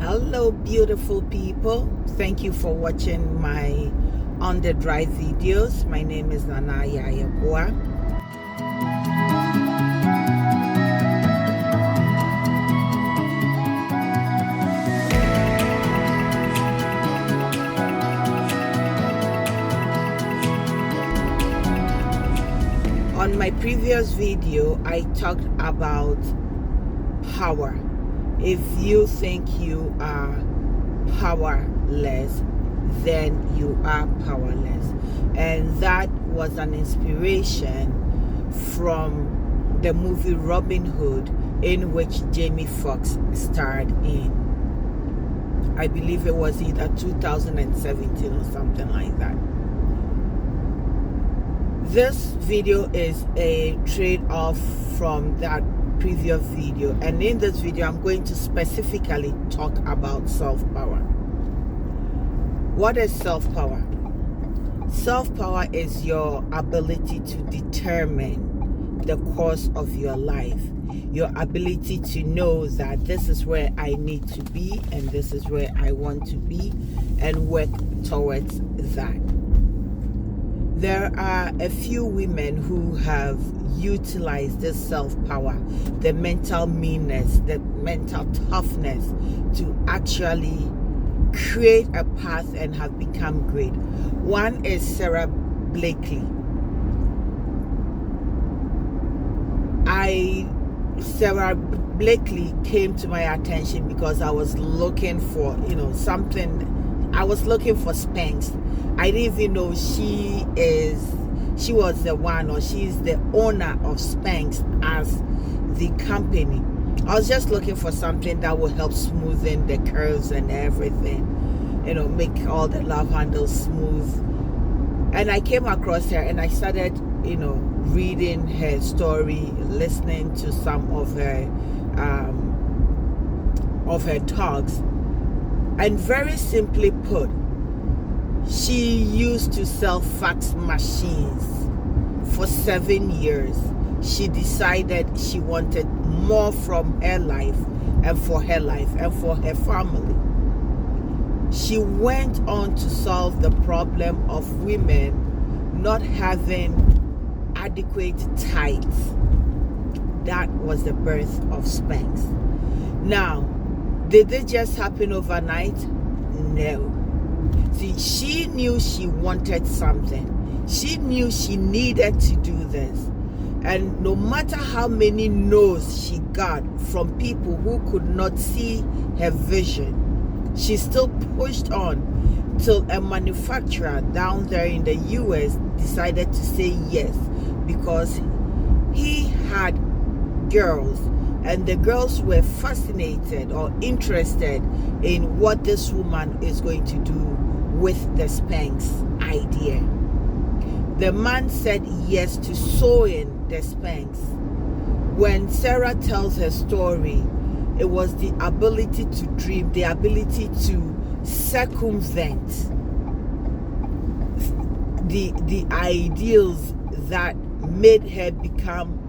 Hello beautiful people, thank you for watching my on the drive videos. My name is Nana Yayabua. On my previous video I talked about power. If you think you are powerless, then you are powerless. And that was an inspiration from the movie Robin Hood, in which Jamie Foxx starred in. I believe it was either 2017 or something like that. This video is a trade-off from that previous video, and in this video I'm going to specifically talk about self-power. What is self-power? Self-power is your ability to determine the course of your life, your ability to know that this is where I need to be and this is where I want to be, and work towards that. There are a few women who have utilized this self-power, the mental meanness, the mental toughness, to actually create a path and have become great. One is Sarah Blakely. Sarah Blakely came to my attention because I was looking for, something. I was looking for Spanx. I didn't even know she was the one, or she's the owner of Spanx as the company. I was just looking for something that would help smoothen the curves and everything, make all the love handles smooth. And I came across her and I started, reading her story, listening to some of her talks. And very simply put, she used to sell fax machines for 7 years. She decided she wanted more from her life and for her life and for her family. She went on to solve the problem of women not having adequate tithes. That was the birth of Spanx. Now, did it just happen overnight? No. See, she knew she wanted something. She knew she needed to do this. And no matter how many no's she got from people who could not see her vision, she still pushed on till a manufacturer down there in the US decided to say yes, because he had girls, and the girls were fascinated or interested in what this woman is going to do with the Spanx idea. The man said yes to sewing the Spanx. When Sarah tells her story, it was the ability to dream, the ability to circumvent the ideals that made her become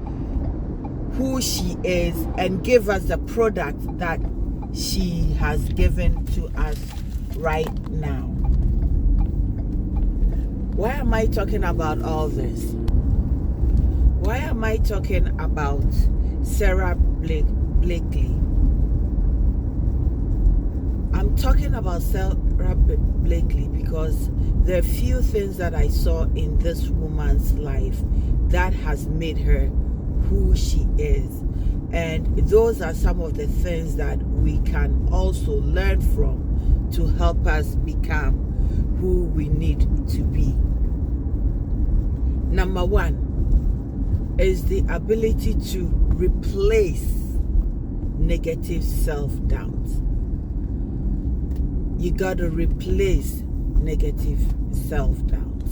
who she is and give us the product that she has given to us right now. Why am I talking about all this? Why am I talking about Sarah Blakely? I'm talking about Sarah Blakely because there are few things that I saw in this woman's life that has made her who she is, and those are some of the things that we can also learn from to help us become who we need to be. Number one is the ability to replace negative self-doubt. You got to replace negative self-doubt.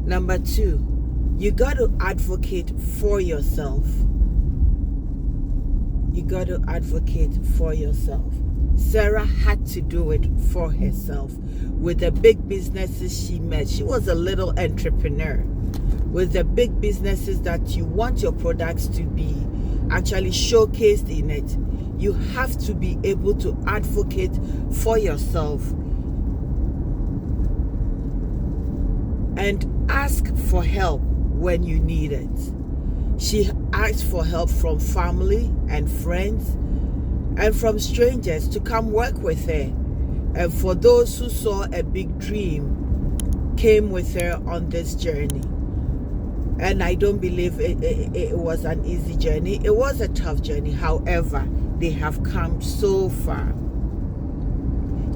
Number two, you got to advocate for yourself. You got to advocate for yourself. Sarah had to do it for herself. With the big businesses she met, she was a little entrepreneur. With the big businesses that you want your products to be actually showcased in it, You have to be able to advocate for yourself and ask for help when you need it. She asked for help from family and friends and from strangers to come work with her. And for those who saw a big dream, came with her on this journey. And I don't believe it was an easy journey. It was a tough journey. However, they have come so far.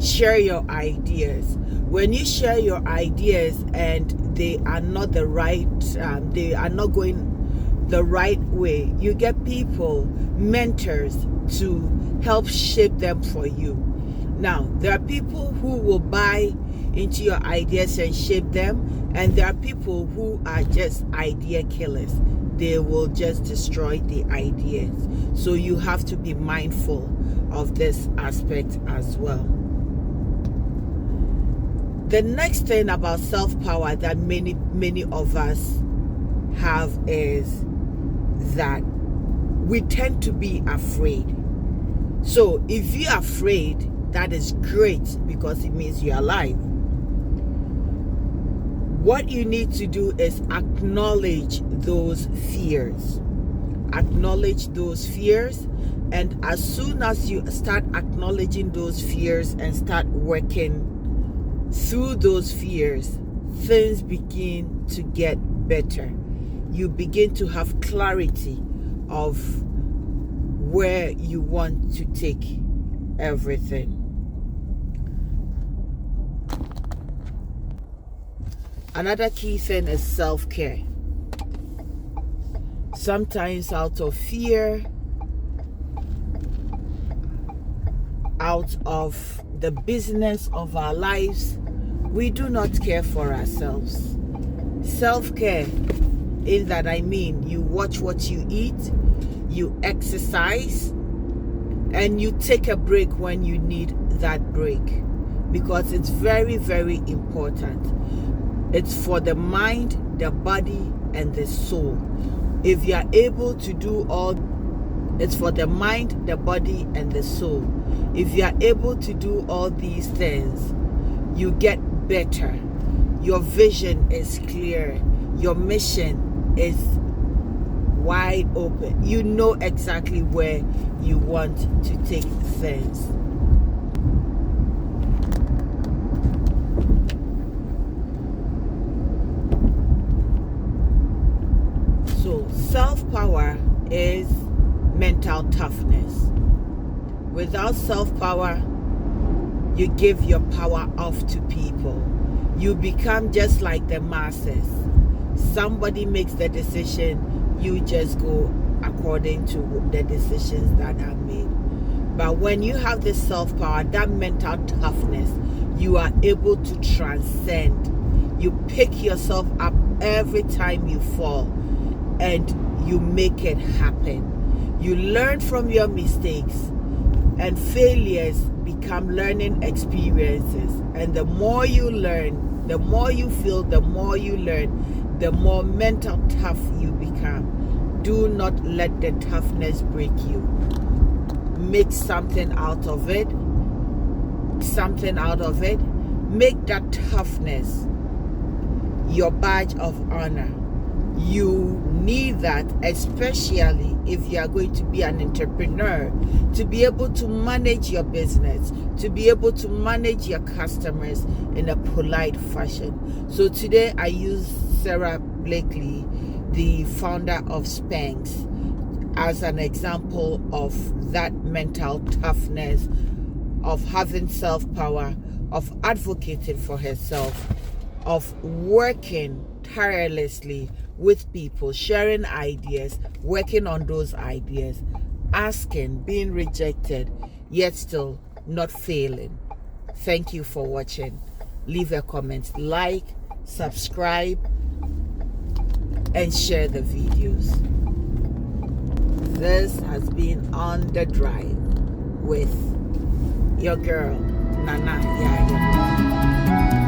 Share your ideas. When you share your ideas and they are not the right, they are not going the right way, you get people, mentors, to help shape them for you. Now, there are people who will buy into your ideas and shape them, and there are people who are just idea killers. They will just destroy the ideas. So you have to be mindful of this aspect as well. The next thing about self-power that many of us have is that we tend to be afraid. So if you're afraid, that is great because it means you're alive. What you need to do is acknowledge those fears. Acknowledge those fears, and as soon as you start acknowledging those fears and start working through those fears, things begin to get better. You begin to have clarity of where you want to take everything. Another key thing is self-care. Sometimes out of fear, out of the business of our lives, we do not care for ourselves. Self-care is that, I mean, you watch what you eat, you exercise, and you take a break when you need that break, because it's very, very important. It's for the mind, the body, and the soul. If you are able to do all, it's for the mind, the body, and the soul. If you are able to do all these things, you get better. Your vision is clear. Your mission is wide open. You know exactly where you want to take things. So self-power is mental toughness. Without self-power, you give your power off to people. You become just like the masses. Somebody makes the decision, you just go according to the decisions that are made. But when you have this self-power, that mental toughness, you are able to transcend. You pick yourself up every time you fall and you make it happen. You learn from your mistakes, and failures become learning experiences. And the more you learn, the more you feel, the more you learn, the more mental tough you become. Do not let the toughness break you. Make something out of it. Make that toughness your badge of honor. You need that, especially if you are going to be an entrepreneur, to be able to manage your business, to be able to manage your customers in a polite fashion. So today I use Sarah Blakely, the founder of Spanx, as an example of that mental toughness, of having self-power, of advocating for herself, of working tirelessly with people, sharing ideas, working on those ideas, asking, being rejected, yet still not failing. Thank you for watching. Leave a comment, like, subscribe, and share the videos. This has been On the Drive with your girl, Nana Yaya.